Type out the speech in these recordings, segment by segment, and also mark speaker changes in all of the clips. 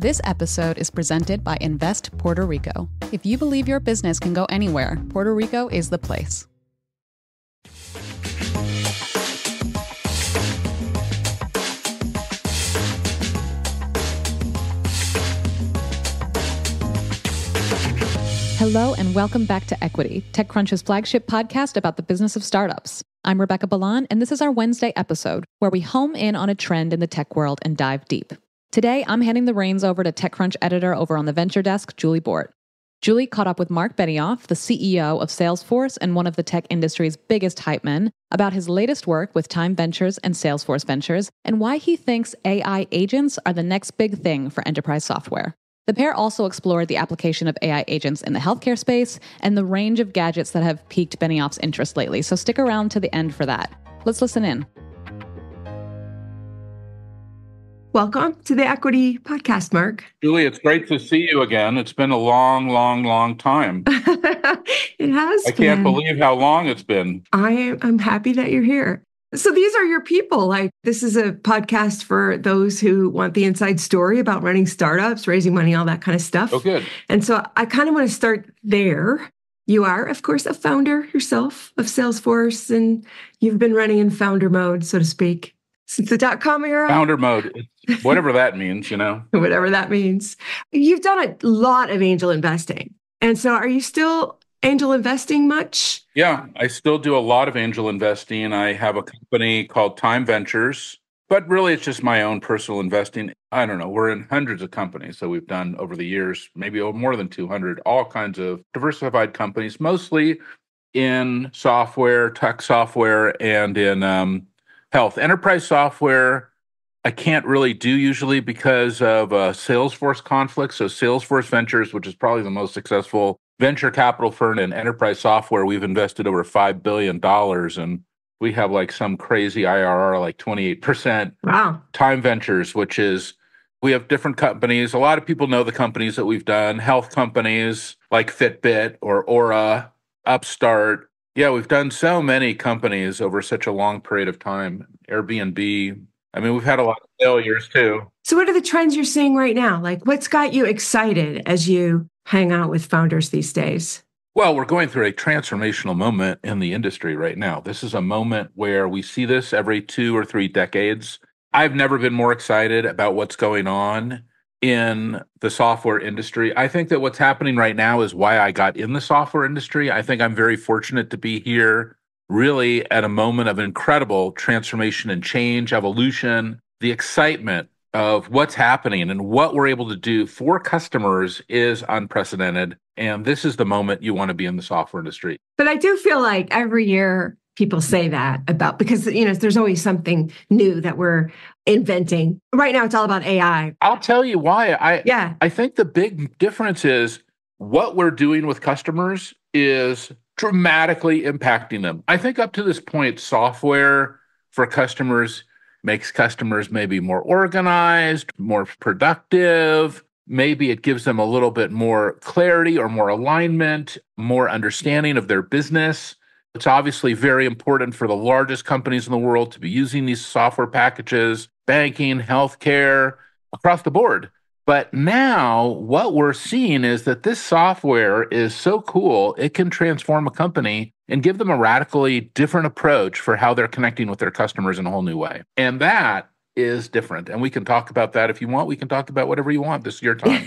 Speaker 1: This episode is presented by Invest Puerto Rico. If you believe your business can go anywhere, Puerto Rico is the place. Hello and welcome back to Equity, TechCrunch's flagship podcast about the business of startups. I'm Rebecca Balan, and this is our Wednesday episode where we home in on a trend in the tech world and dive deep. Today, I'm handing the reins over to TechCrunch editor over on the venture desk, Julie Bort. Julie caught up with Marc Benioff, the CEO of Salesforce and one of the tech industry's biggest hype men, about his latest work with Time Ventures and Salesforce Ventures, and why he thinks AI agents are the next big thing for enterprise software. The pair also explored the application of AI agents in the healthcare space and the range of gadgets that have piqued Benioff's interest lately, so stick around to the end for that. Let's listen in.
Speaker 2: Welcome to the Equity Podcast, Marc.
Speaker 3: Julie, it's great to see you again. It's been a long time.
Speaker 2: It has
Speaker 3: I can't believe how long it's been.
Speaker 2: I'm happy that you're here. So these are your people. This is a podcast for those who want the inside story about running startups, raising money, all that kind of stuff.
Speaker 3: Oh, good.
Speaker 2: And so I kind of want to start there. You are, of course, a founder yourself of Salesforce, and you've been running in founder mode, so to speak, since the .com era.
Speaker 3: Founder mode, whatever that means,
Speaker 2: Whatever that means. You've done a lot of angel investing. And so are you still angel investing much?
Speaker 3: Yeah, I still do a lot of angel investing. I have a company called Time Ventures, but really it's just my own personal investing. I don't know. We're in hundreds of companies that we've done over the years, maybe more than 200, all kinds of diversified companies, mostly in software, tech software, and in health. Enterprise software, I can't really do usually because of a Salesforce conflict. So Salesforce Ventures, which is probably the most successful venture capital firm in enterprise software, we've invested over $5 billion, and we have some crazy IRR, 28%.
Speaker 2: Wow.
Speaker 3: Time Ventures, which is, we have different companies. A lot of people know the companies that we've done, health companies like Fitbit or Aura, Upstart. Yeah, we've done so many companies over such a long period of time. Airbnb. I mean, we've had a lot of failures too.
Speaker 2: So what are the trends you're seeing right now? What's got you excited as you hang out with founders these days?
Speaker 3: Well, we're going through a transformational moment in the industry right now. This is a moment where we see this every 2 or 3 decades. I've never been more excited about what's going on in the software industry. I think that what's happening right now is why I got in the software industry. I think I'm very fortunate to be here really at a moment of incredible transformation and change, evolution. The excitement of what's happening and what we're able to do for customers is unprecedented. And this is the moment you want to be in the software industry.
Speaker 2: But I do feel like every year people say that because there's always something new that we're inventing. Right now, it's all about AI.
Speaker 3: I'll tell you why. I think the big difference is what we're doing with customers is dramatically impacting them. I think up to this point, software for customers makes customers maybe more organized, more productive. Maybe it gives them a little bit more clarity or more alignment, more understanding of their business. It's obviously very important for the largest companies in the world to be using these software packages, banking, healthcare, across the board. But now what we're seeing is that this software is so cool, it can transform a company and give them a radically different approach for how they're connecting with their customers in a whole new way. And that is different. And we can talk about that if you want. We can talk about whatever you want. This is your time.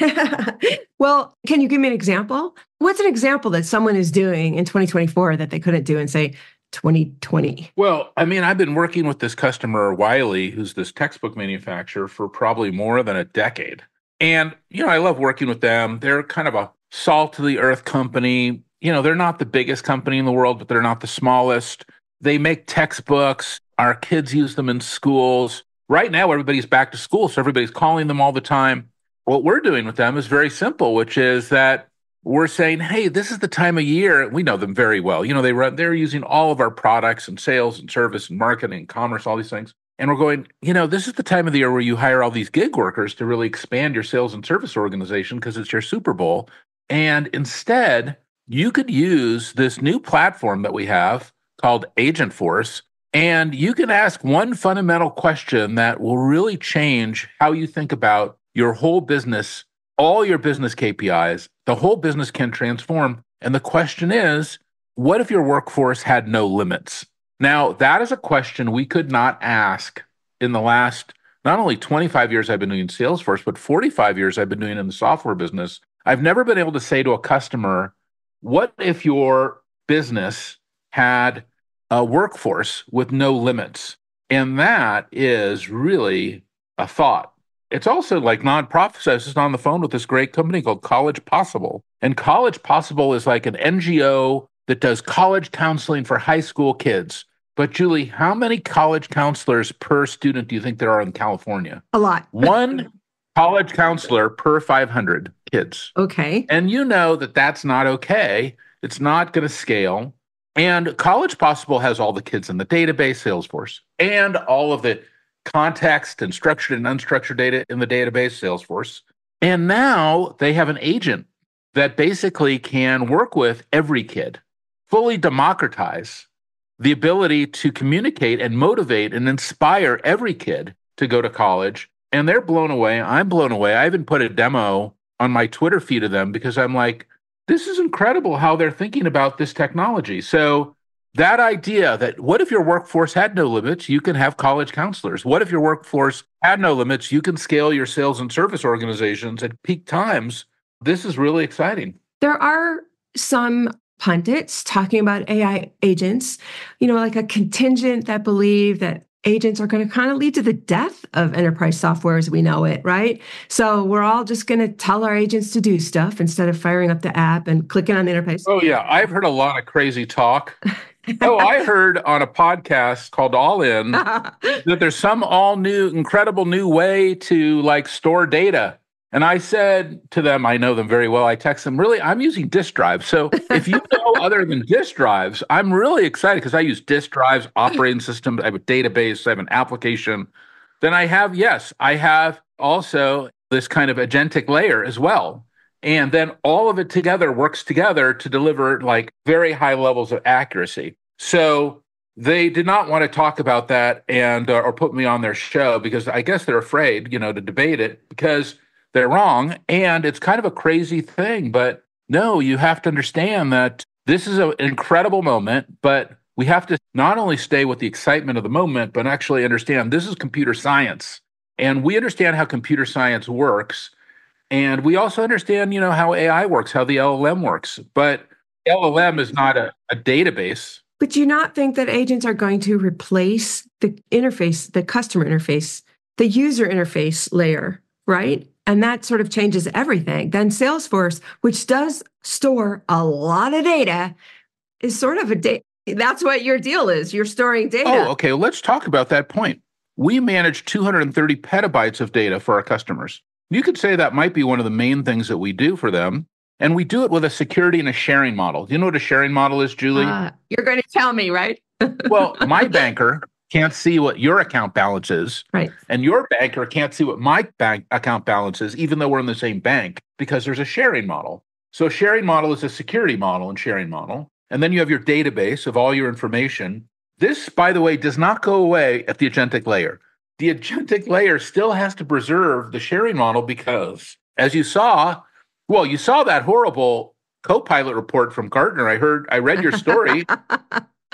Speaker 2: Well, can you give me an example? What's an example that someone is doing in 2024 that they couldn't do in, say, 2020?
Speaker 3: Well, I mean, I've been working with this customer, Wiley, who's this textbook manufacturer, for probably more than a decade. And, I love working with them. They're kind of a salt of the earth company. They're not the biggest company in the world, but they're not the smallest. They make textbooks. Our kids use them in schools. Right now, everybody's back to school, so everybody's calling them all the time. What we're doing with them is very simple, which is that we're saying, hey, this is the time of year. We know them very well. They're using all of our products and sales and service and marketing and commerce, all these things. And we're going, this is the time of the year where you hire all these gig workers to really expand your sales and service organization because it's your Super Bowl. And instead, you could use this new platform that we have called Agentforce, and you can ask one fundamental question that will really change how you think about your whole business, all your business KPIs, the whole business can transform. And the question is, what if your workforce had no limits? Now, that is a question we could not ask in the last, not only 25 years I've been doing Salesforce, but 45 years I've been doing in the software business. I've never been able to say to a customer, what if your business had a workforce with no limits? And that is really a thought. It's also like nonprofits. I was just on the phone with this great company called College Possible. And College Possible is like an NGO that does college counseling for high school kids. But Julie, how many college counselors per student do you think there are in California?
Speaker 2: A lot.
Speaker 3: One college counselor per 500 kids.
Speaker 2: Okay.
Speaker 3: And you know that that's not okay. It's not going to scale. And College Possible has all the kids in the database, Salesforce, and all of the context and structured and unstructured data in the database, Salesforce. And now they have an agent that basically can work with every kid, fully democratize the ability to communicate and motivate and inspire every kid to go to college. And they're blown away. I'm blown away. I even put a demo on my Twitter feed of them because I'm like, this is incredible how they're thinking about this technology. So that idea that what if your workforce had no limits, you can have college counselors. What if your workforce had no limits, you can scale your sales and service organizations at peak times. This is really exciting.
Speaker 2: There are some pundits talking about AI agents, like a contingent that believe that agents are going to kind of lead to the death of enterprise software as we know it, right? So we're all just going to tell our agents to do stuff instead of firing up the app and clicking on the interface.
Speaker 3: Oh, yeah. I've heard a lot of crazy talk. I heard on a podcast called All In that there's some all new, incredible new way to store data. And I said to them, I know them very well. I text them, really, I'm using disk drives. So if you know other than disk drives, I'm really excited because I use disk drives, operating systems, I have a database, I have an application. Then I have also this kind of agentic layer as well. And then all of it together works together to deliver very high levels of accuracy. So they did not want to talk about that and or put me on their show because I guess they're afraid, to debate it because they're wrong. And it's kind of a crazy thing. But no, you have to understand that this is an incredible moment, but we have to not only stay with the excitement of the moment, but actually understand this is computer science. And we understand how computer science works. And we also understand, how AI works, how the LLM works. But LLM is not a database.
Speaker 2: But do you not think that agents are going to replace the interface, the customer interface, the user interface layer, right? And that sort of changes everything. Then Salesforce, which does store a lot of data, is sort of a data. That's what your deal is. You're storing data.
Speaker 3: Oh, okay. Let's talk about that point. We manage 230 petabytes of data for our customers. You could say that might be one of the main things that we do for them. And we do it with a security and a sharing model. Do you know what a sharing model is, Julie?
Speaker 2: You're going to tell me, right?
Speaker 3: Well, my banker can't see what your account balance is.
Speaker 2: Right.
Speaker 3: And your banker can't see what my bank account balance is, even though we're in the same bank, because there's a sharing model. So a sharing model is a security model and sharing model. And then you have your database of all your information. This, by the way, does not go away at the agentic layer. The agentic layer still has to preserve the sharing model because, as you saw that horrible Copilot report from Gartner. I read your story.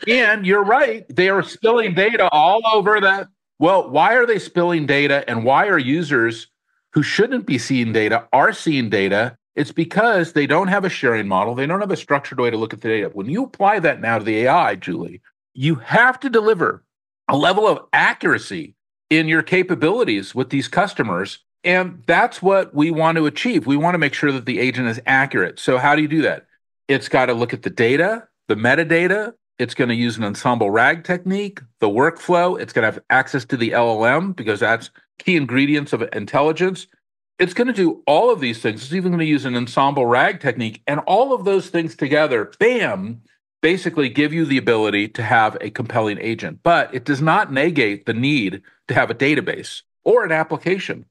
Speaker 3: And you're right. They are spilling data all over that. Well, why are they spilling data and why are users who shouldn't be seeing data are seeing data? It's because they don't have a sharing model. They don't have a structured way to look at the data. When you apply that now to the AI, Julie, you have to deliver a level of accuracy in your capabilities with these customers. And that's what we want to achieve. We want to make sure that the agent is accurate. So how do you do that? It's got to look at the data, the metadata. It's going to use an ensemble RAG technique, the workflow. It's going to have access to the LLM because that's key ingredients of intelligence. It's going to do all of these things. It's even going to use an ensemble RAG technique. And all of those things together, bam, basically give you the ability to have a compelling agent. But it does not negate the need to have a database or an application.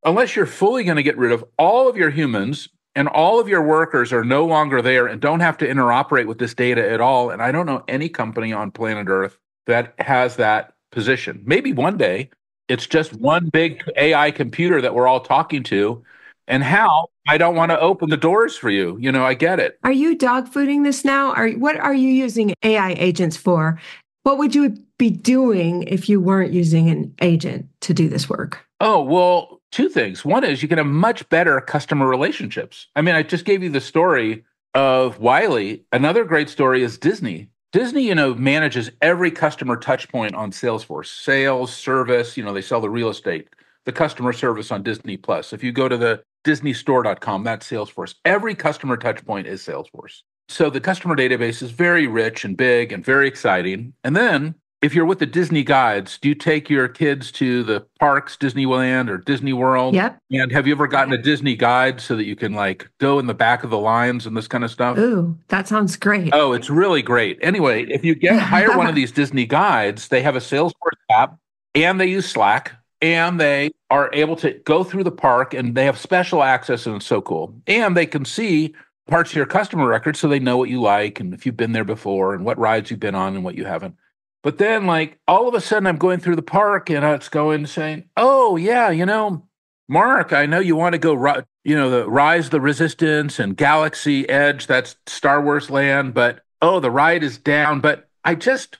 Speaker 3: Unless you're fully going to get rid of all of your humans and all of your workers are no longer there and don't have to interoperate with this data at all. And I don't know any company on planet Earth that has that position. Maybe one day, It's just one big AI computer that we're all talking to. And how I don't want to open the doors for you. I get it.
Speaker 2: Are you dogfooding this now? What are you using AI agents for? What would you be doing if you weren't using an agent to do this work?
Speaker 3: Oh, well, two things. One is you can have much better customer relationships. I mean, I just gave you the story of Wiley. Another great story is Disney. Disney, manages every customer touch point on Salesforce, sales, service, they sell the real estate, the customer service on Disney Plus. If you go to the disneystore.com, that's Salesforce. Every customer touch point is Salesforce. So the customer database is very rich and big and very exciting. And then if you're with the Disney guides, do you take your kids to the parks, Disneyland or Disney World?
Speaker 2: Yep.
Speaker 3: And have you ever gotten a Disney guide so that you can go in the back of the lines and this kind of stuff?
Speaker 2: Ooh, that sounds great.
Speaker 3: Oh, it's really great. Anyway, if you hire one of these Disney guides, they have a Salesforce app and they use Slack and they are able to go through the park and they have special access and it's so cool. And they can see parts of your customer record so they know what you like and if you've been there before and what rides you've been on and what you haven't. But then all of a sudden I'm going through the park and it's saying, oh yeah, Mark, I know you want to go, the Rise of the Resistance and Galaxy Edge, that's Star Wars land, but the ride is down. But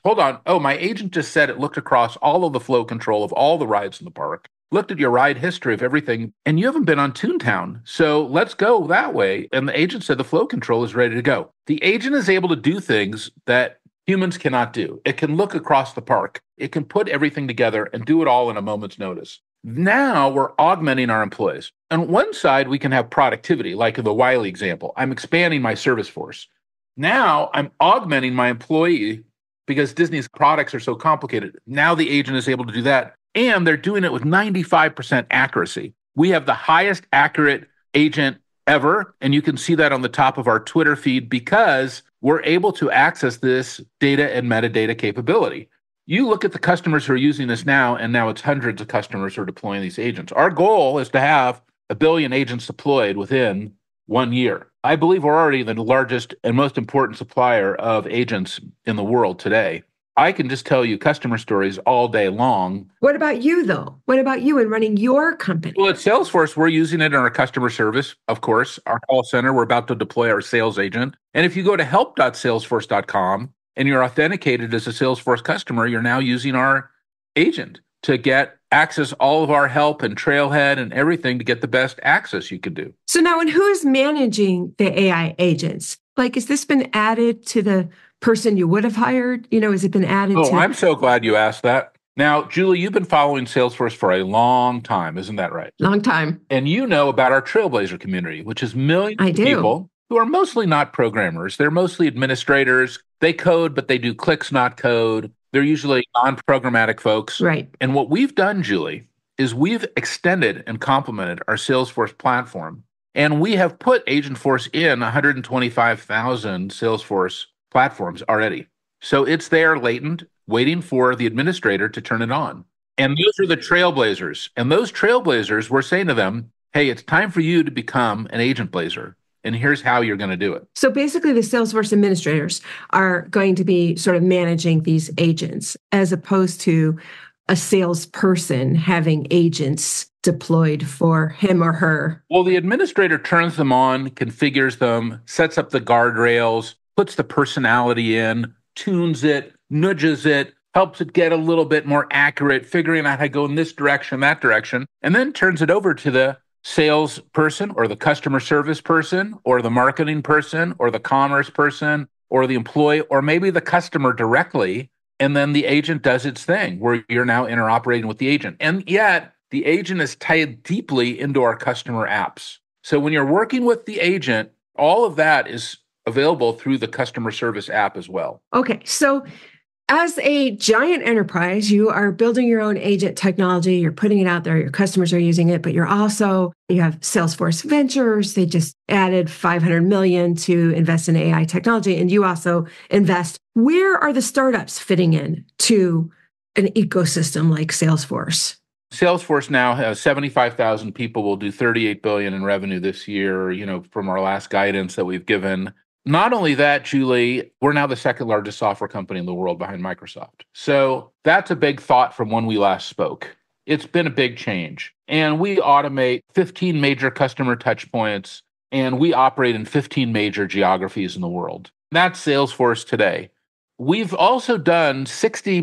Speaker 3: hold on. Oh, my agent just said it looked across all of the flow control of all the rides in the park, looked at your ride history of everything, and you haven't been on Toontown. So let's go that way. And the agent said the flow control is ready to go. The agent is able to do things that humans cannot do. It can look across the park. It can put everything together and do it all in a moment's notice. Now we're augmenting our employees. On one side, we can have productivity, like in the Wiley example. I'm expanding my service force. Now I'm augmenting my employee because Disney's products are so complicated. Now the agent is able to do that. And they're doing it with 95% accuracy. We have the highest accurate agent ever. And you can see that on the top of our Twitter feed because we're able to access this data and metadata capability. You look at the customers who are using this now, and now it's hundreds of customers who are deploying these agents. Our goal is to have 1 billion agents deployed within 1 year. I believe we're already the largest and most important supplier of agents in the world today. I can just tell you customer stories all day long.
Speaker 2: What about you, though? What about you in running your company?
Speaker 3: Well, at Salesforce, we're using it in our customer service, of course, our call center. We're about to deploy our sales agent. And if you go to help.salesforce.com and you're authenticated as a Salesforce customer, you're now using our agent to get access all of our help and Trailhead and everything to get the best access you could do.
Speaker 2: So now, and who's managing the AI agents? Has this been added to the person you would have hired? Has it been added to?
Speaker 3: I'm so glad you asked that. Now, Julie, you've been following Salesforce for a long time, isn't that right?
Speaker 2: Long time.
Speaker 3: And you know about our Trailblazer community, which is millions of people who are mostly not programmers. They're mostly administrators. They code, but they do clicks, not code. They're usually non-programmatic folks.
Speaker 2: Right.
Speaker 3: And what we've done, Julie, is we've extended and complemented our Salesforce platform. And we have put Agentforce in 125,000 Salesforce platforms already. So it's there latent, waiting for the administrator to turn it on. And those are the Trailblazers. And those Trailblazers, we're saying to them, hey, it's time for you to become an Agent Blazer. And here's how you're going to do it.
Speaker 2: So basically, the Salesforce administrators are going to be sort of managing these agents as opposed to a salesperson having agents deployed for him or her.
Speaker 3: Well, the administrator turns them on, configures them, sets up the guardrails, puts the personality in, tunes it, nudges it, helps it get a little bit more accurate, figuring out how to go in this direction, that direction, and then turns it over to the salesperson or the customer service person or the marketing person or the commerce person or the employee or maybe the customer directly. And then the agent does its thing where you're now interoperating with the agent. And yet the agent is tied deeply into our customer apps. So when you're working with the agent, all of that is available through the customer service app as well.
Speaker 2: Okay. So as a giant enterprise, you are building your own agent technology. You're putting it out there. Your customers are using it, but you have Salesforce Ventures. They just added $500 million to invest in AI technology. And you also invest. Where are the startups fitting in to an ecosystem like Salesforce?
Speaker 3: Salesforce now has 75,000 people, will do $38 billion in revenue this year, from our last guidance that we've given. Not only that, Julie, we're now the second largest software company in the world behind Microsoft. So that's a big thought from when we last spoke. It's been a big change. And we automate 15 major customer touch points, and we operate in 15 major geographies in the world. That's Salesforce today. We've also done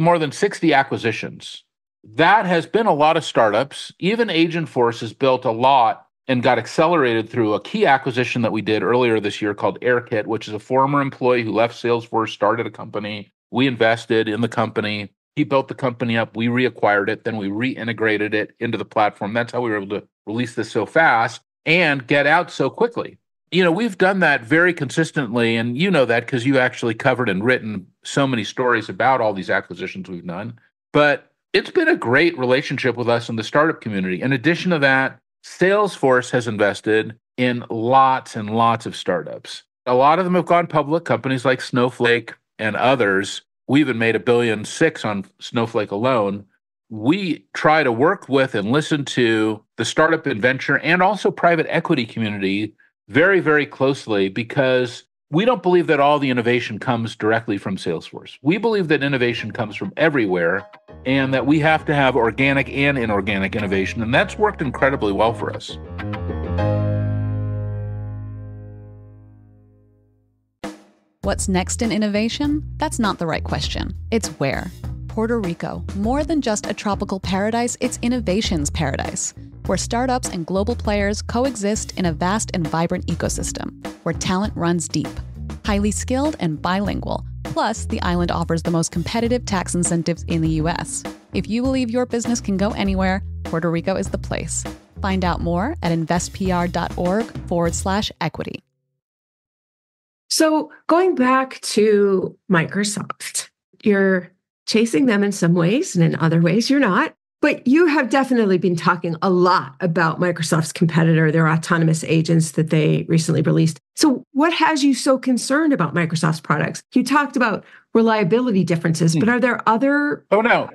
Speaker 3: more than 60 acquisitions. That has been a lot of startups. Even Agentforce has built a lot and got accelerated through a key acquisition that we did earlier this year called AirKit, which is a former employee who left Salesforce, started a company. We invested in the company. He built the company up. We reacquired it. Then we reintegrated it into the platform. That's how we were able to release this so fast and get out so quickly. We've done that very consistently, and you know that because you actually covered and written so many stories about all these acquisitions we've done. But it's been a great relationship with us in the startup community. In addition to that, Salesforce has invested in lots and lots of startups. A lot of them have gone public, companies like Snowflake and others. We even made $1.6 billion on Snowflake alone. We try to work with and listen to the startup and venture and also private equity community very, very closely, because we don't believe that all the innovation comes directly from Salesforce. We believe that innovation comes from everywhere and that we have to have organic and inorganic innovation. And that's worked incredibly well for us.
Speaker 1: What's next in innovation? That's not the right question. It's where. Puerto Rico, more than just a tropical paradise, it's innovation's paradise, where startups and global players coexist in a vast and vibrant ecosystem, where talent runs deep, highly skilled and bilingual. Plus, the island offers the most competitive tax incentives in the U.S. If you believe your business can go anywhere, Puerto Rico is the place. Find out more at investpr.org/equity.
Speaker 2: So going back to Microsoft, you're chasing them in some ways, and in other ways you're not. But you have definitely been talking a lot about Microsoft's competitor, their autonomous agents that they recently released. So what has you so concerned about Microsoft's products? You talked about reliability differences, but are there other...
Speaker 3: Oh, no.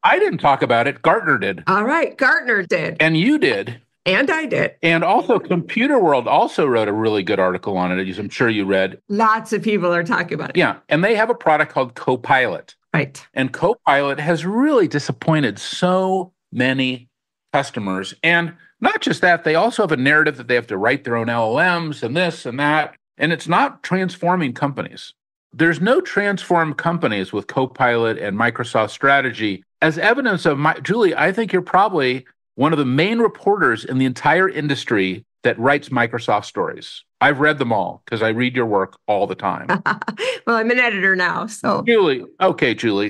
Speaker 3: I didn't talk about it. Gartner did.
Speaker 2: All right. Gartner did.
Speaker 3: And you did.
Speaker 2: And I did.
Speaker 3: And also Computer World also wrote a really good article on it, as I'm sure you read.
Speaker 2: Lots of people are talking about it.
Speaker 3: Yeah. And they have a product called Copilot.
Speaker 2: Right.
Speaker 3: And Copilot has really disappointed so many customers. And not just that, they also have a narrative that they have to write their own LLMs and this and that. And it's not transforming companies. There's no transformed companies with Copilot and Microsoft strategy. As evidence of Julie, I think you're probably one of the main reporters in the entire industry that writes Microsoft stories. I've read them all because I read your work all the time.
Speaker 2: Well, I'm an editor now, so.
Speaker 3: Julie.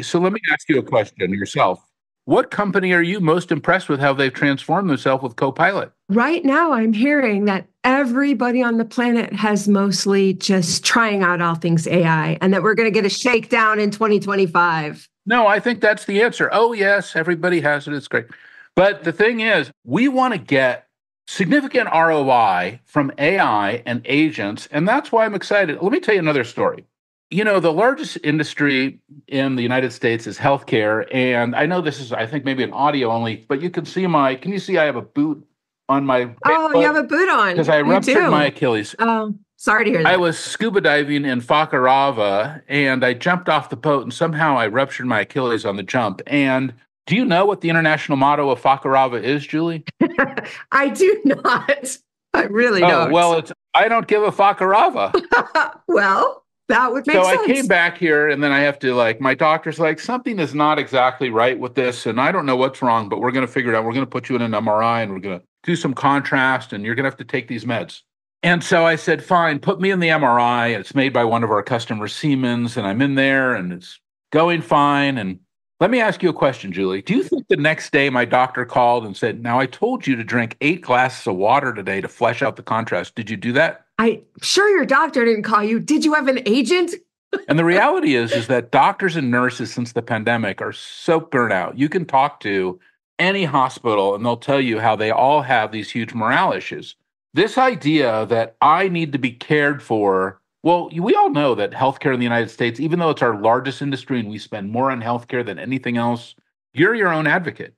Speaker 3: So let me ask you a question yourself. What company are you most impressed with how they've transformed themselves with Copilot?
Speaker 2: Right now, I'm hearing that everybody on the planet has mostly just trying out all things AI, and that we're going to get a shakedown in 2025.
Speaker 3: No, I think that's the answer. Oh, yes, everybody has it. It's great. But the thing is, we want to get significant ROI from AI and agents, and that's why I'm excited. Let me tell you another story. The largest industry in the United States is healthcare, and I know this is, I think, maybe an audio only, but you can see can you see I have a boot on my
Speaker 2: Oh, you have a boot on.
Speaker 3: Because I ruptured my Achilles.
Speaker 2: Oh, sorry to hear that.
Speaker 3: I was scuba diving in Fakarava, and I jumped off the boat, and somehow I ruptured my Achilles on the jump. And do you know what the international motto of Fakarava is, Julie?
Speaker 2: I do not. I really don't.
Speaker 3: Well, it's I don't give a Fakarava.
Speaker 2: Well, that would make sense.
Speaker 3: So I came back here, and then I have to, my doctor's like, something is not exactly right with this, and I don't know what's wrong, but we're going to figure it out. We're going to put you in an MRI, and we're going to do some contrast, and you're going to have to take these meds. And so I said, fine, put me in the MRI. It's made by one of our customers, Siemens, and I'm in there, and it's going fine. And let me ask you a question, Julie. Do you think the next day my doctor called and said, now I told you to drink 8 glasses of water today to flesh out the contrast. Did you do that?
Speaker 2: I'm sure your doctor didn't call you. Did you have an agent?
Speaker 3: And the reality is that doctors and nurses since the pandemic are so burnt out. You can talk to any hospital and they'll tell you how they all have these huge morale issues. This idea that I need to be cared for, well, we all know that healthcare in the United States, even though it's our largest industry and we spend more on healthcare than anything else, you're your own advocate.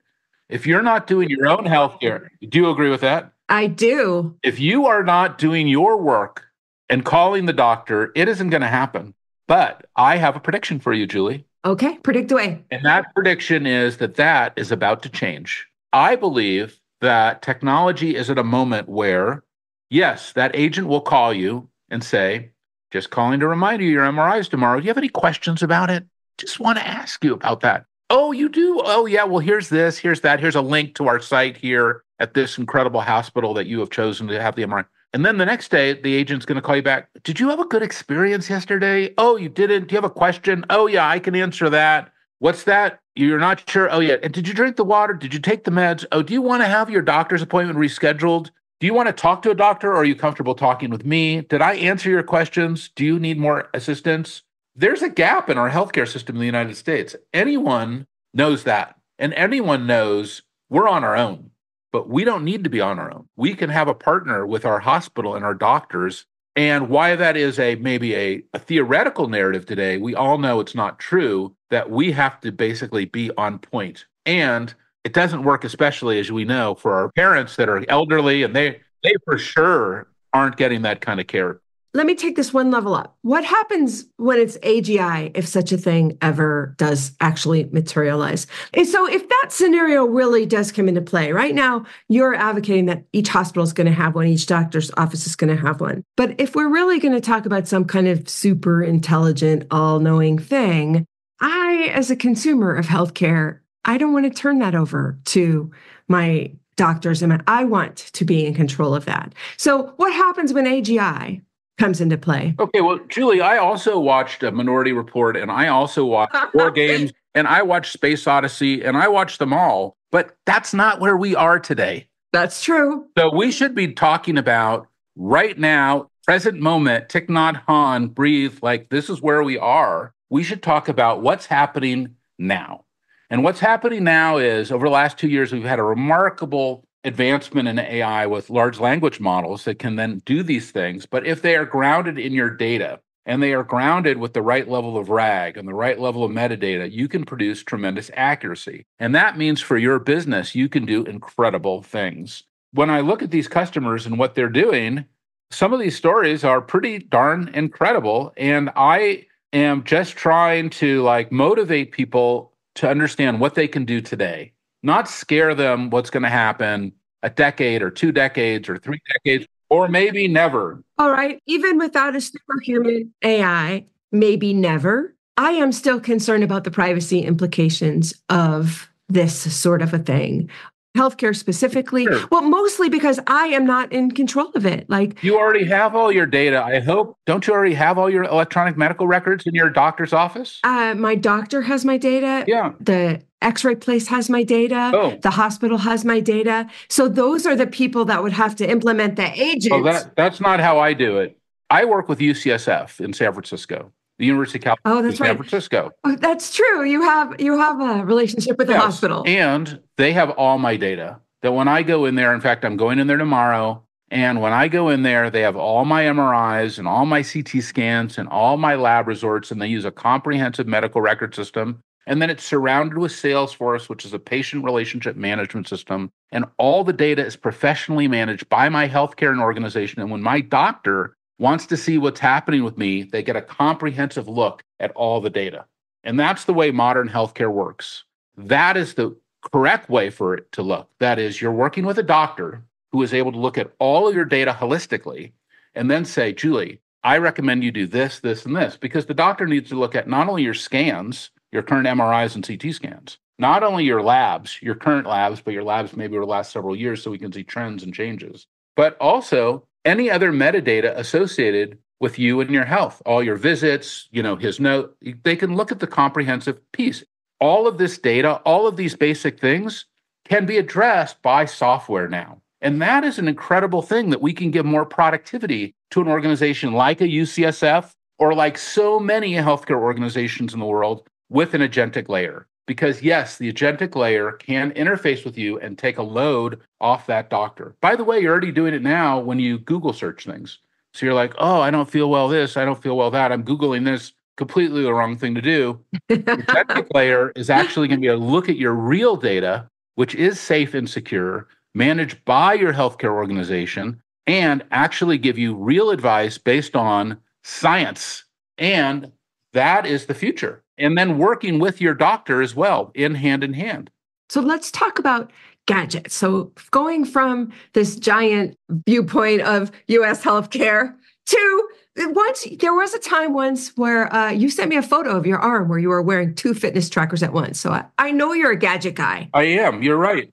Speaker 3: If you're not doing your own healthcare, do you agree with that?
Speaker 2: I do.
Speaker 3: If you are not doing your work and calling the doctor, it isn't going to happen. But I have a prediction for you, Julie.
Speaker 2: Okay, predict away.
Speaker 3: And that prediction is that is about to change. I believe that technology is at a moment where, yes, that agent will call you and say, just calling to remind you your MRI is tomorrow. Do you have any questions about it? Just want to ask you about that. Oh, you do? Oh, yeah. Well, here's this, here's that. Here's a link to our site here at this incredible hospital that you have chosen to have the MRI. And then the next day, the agent's going to call you back. Did you have a good experience yesterday? Oh, you didn't? Do you have a question? Oh, yeah, I can answer that. What's that? You're not sure? Oh, yeah. And did you drink the water? Did you take the meds? Oh, do you want to have your doctor's appointment rescheduled? Do you want to talk to a doctor, or are you comfortable talking with me? Did I answer your questions? Do you need more assistance? There's a gap in our healthcare system in the United States. Anyone knows that. And anyone knows we're on our own, but we don't need to be on our own. We can have a partner with our hospital and our doctors. And why that is maybe a theoretical narrative today, we all know it's not true, that we have to basically be on point. And it doesn't work, especially as we know, for our parents that are elderly, and they for sure aren't getting that kind of care.
Speaker 2: Let me take this one level up. What happens when it's AGI, if such a thing ever does actually materialize? And so if that scenario really does come into play, right now, you're advocating that each hospital is going to have one, each doctor's office is going to have one. But if we're really going to talk about some kind of super intelligent, all-knowing thing, I, as a consumer of healthcare, I don't want to turn that over to my doctors. And I want to be in control of that. So what happens when AGI comes into play?
Speaker 3: Okay, well, Julie, I also watched a Minority Report, and I also watched War Games, and I watched Space Odyssey, and I watched them all. But that's not where we are today.
Speaker 2: That's true.
Speaker 3: So we should be talking about right now, present moment, Thich Nhat Hanh, breathe, like this is where we are. We should talk about what's happening now. And what's happening now is, over the last 2 years, we've had a remarkable advancement in AI with large language models that can then do these things. But if they are grounded in your data and they are grounded with the right level of RAG and the right level of metadata, you can produce tremendous accuracy. And that means for your business, you can do incredible things. When I look at these customers and what they're doing, some of these stories are pretty darn incredible. And I am just trying to motivate people to understand what they can do today. Not scare them what's going to happen a decade or 2 decades or 3 decades, or maybe never.
Speaker 2: All right. Even without a superhuman AI, maybe never, I am still concerned about the privacy implications of this sort of a thing. Healthcare specifically. Sure. Well, mostly because I am not in control of it.
Speaker 3: You already have all your data, I hope. Don't you already have all your electronic medical records in your doctor's office?
Speaker 2: My doctor has my data.
Speaker 3: Yeah.
Speaker 2: The X-ray place has my data.
Speaker 3: Oh.
Speaker 2: The hospital has my data. So those are the people that would have to implement the agents.
Speaker 3: Oh, that's not how I do it. I work with UCSF in San Francisco. The University of California, San Francisco.
Speaker 2: Oh, that's true. You have a relationship with the hospital.
Speaker 3: And they have all my data. That when I go in there, in fact, I'm going in there tomorrow. And when I go in there, they have all my MRIs and all my CT scans and all my lab results. And they use a comprehensive medical record system. And then it's surrounded with Salesforce, which is a patient relationship management system. And all the data is professionally managed by my healthcare organization. And when my doctor wants to see what's happening with me, they get a comprehensive look at all the data. And that's the way modern healthcare works. That is the correct way for it to look. That is, you're working with a doctor who is able to look at all of your data holistically and then say, Julie, I recommend you do this, this, and this, because the doctor needs to look at not only your scans, your current MRIs and CT scans, not only your labs, your current labs, but your labs maybe over the last several years so we can see trends and changes, but also any other metadata associated with you and your health, all your visits, his note, they can look at the comprehensive piece. All of this data, all of these basic things can be addressed by software now. And that is an incredible thing that we can give more productivity to an organization like a UCSF or like so many healthcare organizations in the world with an agentic layer. Because yes, the agentic layer can interface with you and take a load off that doctor. By the way, you're already doing it now when you Google search things. So you're like, oh, I don't feel well this, I don't feel well that. I'm Googling this, completely the wrong thing to do. The agentic layer is actually going to be able to look at your real data, which is safe and secure, managed by your healthcare organization, and actually give you real advice based on science. And that is the future. And then working with your doctor as well, in hand.
Speaker 2: So let's talk about gadgets. So going from this giant viewpoint of US healthcare to there was a time once where you sent me a photo of your arm where you were wearing 2 fitness trackers at once. So I know you're a gadget guy.
Speaker 3: I am. You're right.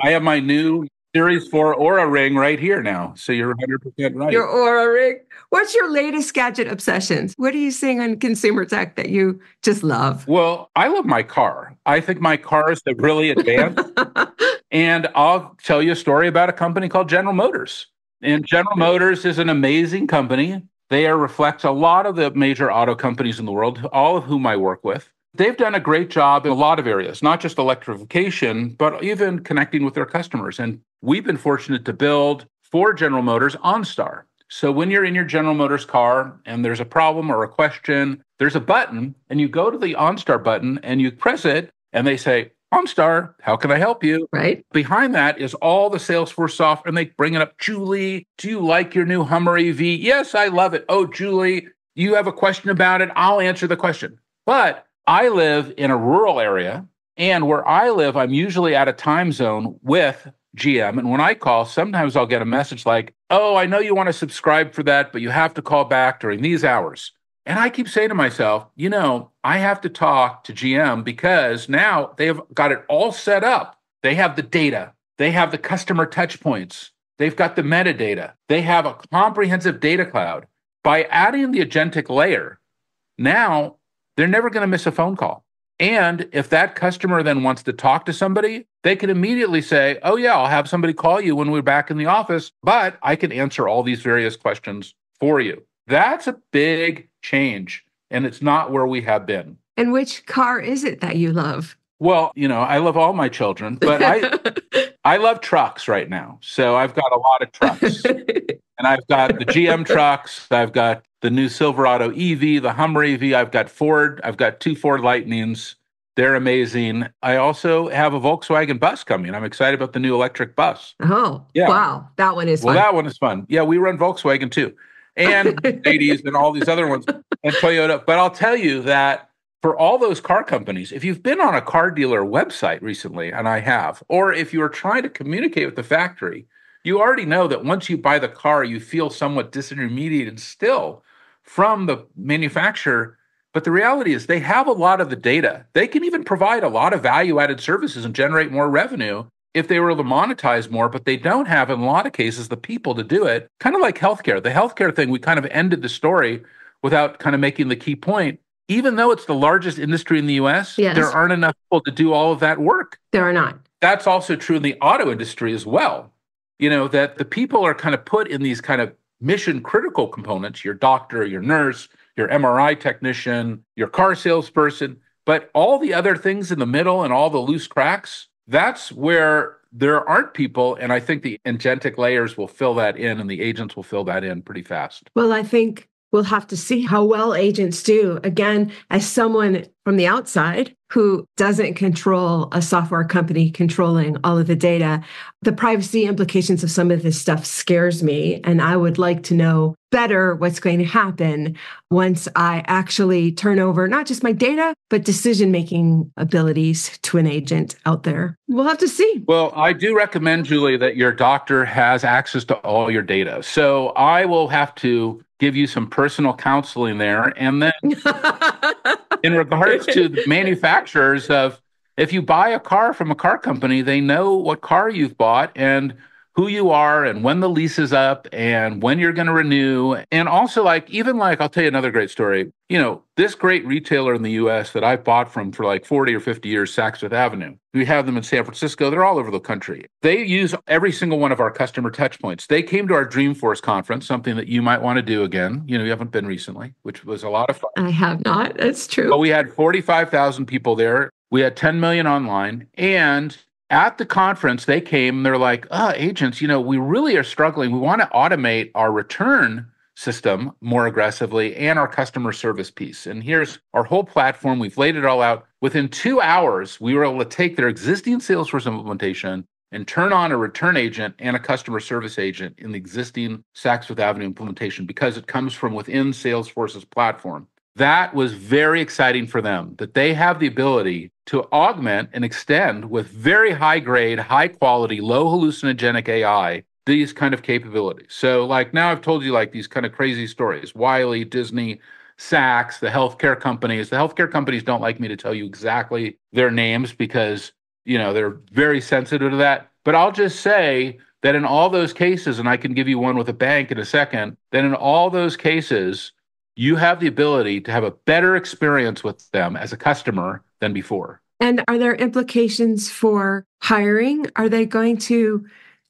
Speaker 3: I have my new Series 4 Aura ring right here now. So you're 100% right.
Speaker 2: Your Aura ring. What's your latest gadget obsessions? What are you seeing on consumer tech that you just love?
Speaker 3: Well, I love my car. I think my cars have really advanced. And I'll tell you a story about a company called General Motors. And General Motors is an amazing company. They reflect a lot of the major auto companies in the world, all of whom I work with. They've done a great job in a lot of areas, not just electrification, but even connecting with their customers. And we've been fortunate to build for General Motors OnStar. So when you're in your General Motors car and there's a problem or a question, there's a button and you go to the OnStar button and you press it and they say, OnStar, how can I help you?
Speaker 2: Right.
Speaker 3: Behind that is all the Salesforce software, and they bring it up. Julie, do you like your new Hummer EV? Yes, I love it. Oh, Julie, you have a question about it? I'll answer the question. But I live in a rural area, and where I live, I'm usually at a time zone with GM. And when I call, sometimes I'll get a message like, oh, I know you want to subscribe for that, but you have to call back during these hours. And I keep saying to myself, I have to talk to GM because now they have got it all set up. They have the data. They have the customer touch points. They've got the metadata. They have a comprehensive data cloud. By adding the agentic layer, now they're never going to miss a phone call. And if that customer then wants to talk to somebody, they can immediately say, oh, yeah, I'll have somebody call you when we're back in the office, but I can answer all these various questions for you. That's a big change, and it's not where we have been.
Speaker 2: And which car is it that you love?
Speaker 3: Well, I love all my children, but I love trucks right now. So I've got a lot of trucks. And I've got the GM trucks. I've got the new Silverado EV, the Hummer EV. I've got Ford. I've got 2 Ford Lightnings. They're amazing. I also have a Volkswagen bus coming. I'm excited about the new electric bus.
Speaker 2: Oh, yeah. Wow. That one is fun.
Speaker 3: Well, that one is fun. Yeah, we run Volkswagen too. And Mercedes and all these other ones and Toyota. But I'll tell you that for all those car companies, if you've been on a car dealer website recently, and I have, or if you are trying to communicate with the factory, you already know that once you buy the car, you feel somewhat disintermediated still from the manufacturer. But the reality is they have a lot of the data. They can even provide a lot of value-added services and generate more revenue if they were able to monetize more, but they don't have, in a lot of cases, the people to do it. Kind of like healthcare. The healthcare thing, we kind of ended the story without kind of making the key point. Even though it's the largest industry in the US, There aren't enough people to do all of that work.
Speaker 2: There are not.
Speaker 3: That's also true in the auto industry as well. That the people are kind of put in these kind of mission critical components, your doctor, your nurse, your MRI technician, your car salesperson, but all the other things in the middle and all the loose cracks, that's where there aren't people. And I think the agentic layers will fill that in and the agents will fill that in pretty fast.
Speaker 2: Well, I think we'll have to see how well agents do. Again, as someone from the outside who doesn't control a software company controlling all of the data, the privacy implications of some of this stuff scares me. And I would like to know better what's going to happen once I actually turn over not just my data, but decision-making abilities to an agent out there. We'll have to see.
Speaker 3: Well, I do recommend, Julie, that your doctor has access to all your data. So I will have to give you some personal counseling there. And then in regards to the manufacturers of, if you buy a car from a car company, they know what car you've bought and who you are and when the lease is up and when you're going to renew. And also I'll tell you another great story. This great retailer in the US that I've bought from for like 40 or 50 years, Saks Fifth Avenue. We have them in San Francisco. They're all over the country. They use every single one of our customer touch points. They came to our Dreamforce conference, something that you might want to do again. You haven't been recently, which was a lot of fun.
Speaker 2: I have not. That's true.
Speaker 3: But we had 45,000 people there. We had 10 million online. And at the conference, they came, they're like, agents, we really are struggling. We want to automate our return system more aggressively and our customer service piece. And here's our whole platform. We've laid it all out. Within 2 hours, we were able to take their existing Salesforce implementation and turn on a return agent and a customer service agent in the existing Saks Fifth Avenue implementation because it comes from within Salesforce's platform. That was very exciting for them, that they have the ability to augment and extend with very high grade, high quality, low hallucinogenic AI, these kind of capabilities. So like now I've told you like these kind of crazy stories, Wiley, Disney, Saks, the healthcare companies. The healthcare companies don't like me to tell you exactly their names because, they're very sensitive to that. But I'll just say that in all those cases, and I can give you one with a bank in a second, that in all those cases, you have the ability to have a better experience with them as a customer than before.
Speaker 2: And are there implications for hiring? Are they going to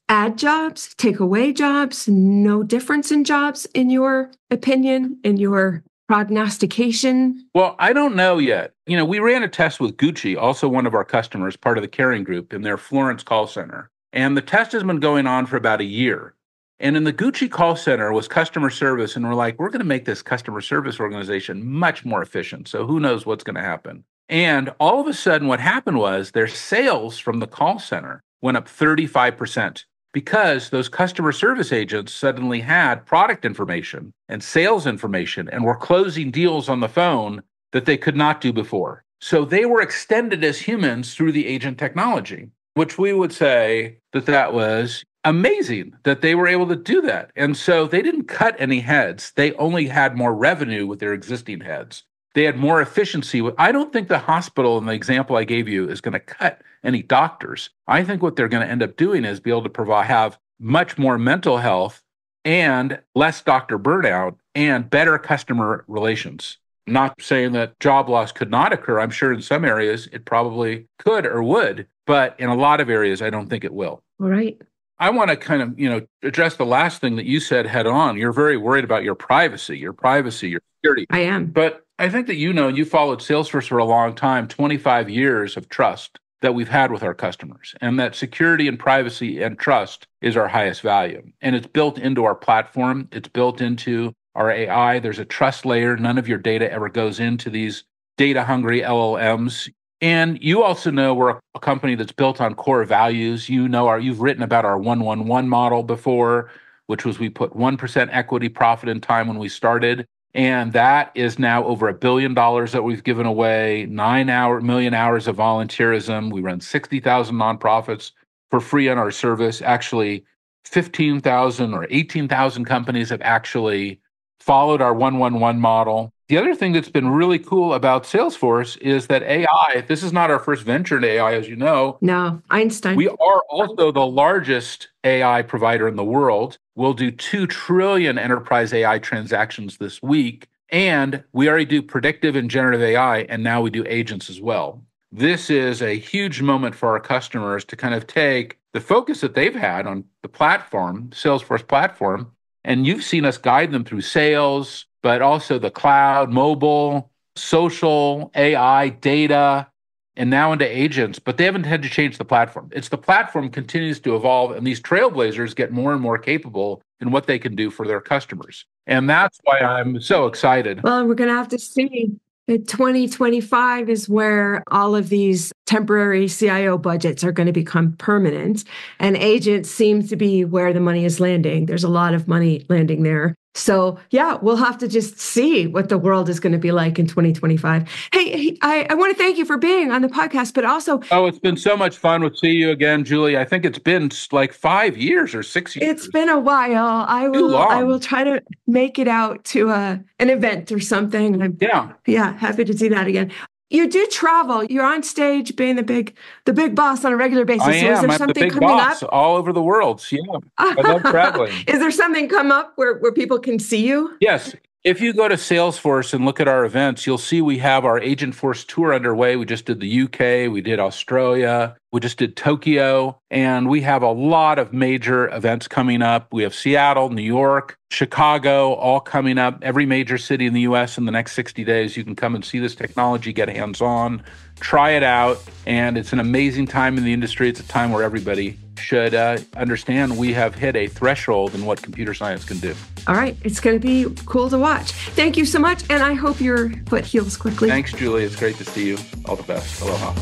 Speaker 2: add jobs, take away jobs, no difference in jobs, in your opinion, in your prognostication?
Speaker 3: Well, I don't know yet. We ran a test with Gucci, also one of our customers, part of the Caring Group, in their Florence call center. And the test has been going on for about a year. And in the Gucci call center was customer service. And we're like, we're going to make this customer service organization much more efficient. So who knows what's going to happen? And all of a sudden, what happened was their sales from the call center went up 35% because those customer service agents suddenly had product information and sales information and were closing deals on the phone that they could not do before. So they were extended as humans through the agent technology, which we would say that was amazing that they were able to do that. And so they didn't cut any heads. They only had more revenue with their existing heads. They had more efficiency. I don't think the hospital, in the example I gave you, is going to cut any doctors. I think what they're going to end up doing is be able to have much more mental health and less doctor burnout and better customer relations. I'm not saying that job loss could not occur. I'm sure in some areas it probably could or would, but in a lot of areas, I don't think it will.
Speaker 2: All right.
Speaker 3: I want to kind of, address the last thing that you said head on. You're very worried about your privacy, your security.
Speaker 2: I am.
Speaker 3: But I think that you followed Salesforce for a long time, 25 years of trust that we've had with our customers, and that security and privacy and trust is our highest value. And it's built into our platform. It's built into our AI. There's a trust layer. None of your data ever goes into these data-hungry LLMs. And you also know we're a company that's built on core values. You've written about our 1-1-1 model before, which was we put 1% equity profit in time when we started. And that is now over $1 billion that we've given away, 9 million hours of volunteerism. We run 60,000 nonprofits for free on our service. Actually, 15,000 or 18,000 companies have actually followed our 1-1-1 model. The other thing that's been really cool about Salesforce is that AI, this is not our first venture into AI, as you know.
Speaker 2: No, Einstein.
Speaker 3: We are also the largest AI provider in the world. We'll do 2 trillion enterprise AI transactions this week. And we already do predictive and generative AI, and now we do agents as well. This is a huge moment for our customers to kind of take the focus that they've had on the platform, Salesforce platform, and you've seen us guide them through sales, but also the cloud, mobile, social, AI, data, and now into agents, but they haven't had to change the platform. It's the platform continues to evolve, and these trailblazers get more and more capable in what they can do for their customers. And that's why I'm so excited.
Speaker 2: Well, we're going to have to see. 2025 is where all of these temporary CIO budgets are going to become permanent, and agents seem to be where the money is landing. There's a lot of money landing there. So yeah, we'll have to just see what the world is going to be like in 2025. Hey, I want to thank you for being on the podcast, but also...
Speaker 3: Oh, it's been so much fun to see you again, Julie. I think it's been like 5 years or 6 years.
Speaker 2: It's been a while. I will try to make it out to an event or something. Yeah, happy to do that again. You do travel. You're on stage being the big boss on a regular basis.
Speaker 3: I am.
Speaker 2: Is there something coming up?
Speaker 3: All over the world. Yeah, I love traveling.
Speaker 2: Is there something come up where people can see you?
Speaker 3: Yes. If you go to Salesforce and look at our events, you'll see we have our Agentforce tour underway. We just did the UK, we did Australia, we just did Tokyo, and we have a lot of major events coming up. We have Seattle, New York, Chicago, all coming up. Every major city in the US in the next 60 days, you can come and see this technology, get hands-on, try it out, and it's an amazing time in the industry. It's a time where everybody should understand we have hit a threshold in what computer science can do.
Speaker 2: All right. It's going to be cool to watch. Thank you so much, and I hope your foot heals quickly.
Speaker 3: Thanks, Julie. It's great to see you. All the best. Aloha.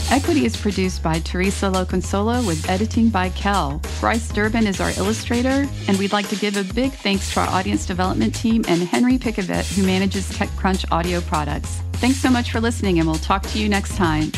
Speaker 4: Equity is produced by Teresa Loconsolo with editing by Kel. Bryce Durbin is our illustrator, and we'd like to give a big thanks to our audience development team and Henry Pickavett, who manages TechCrunch audio products. Thanks so much for listening, and we'll talk to you next time.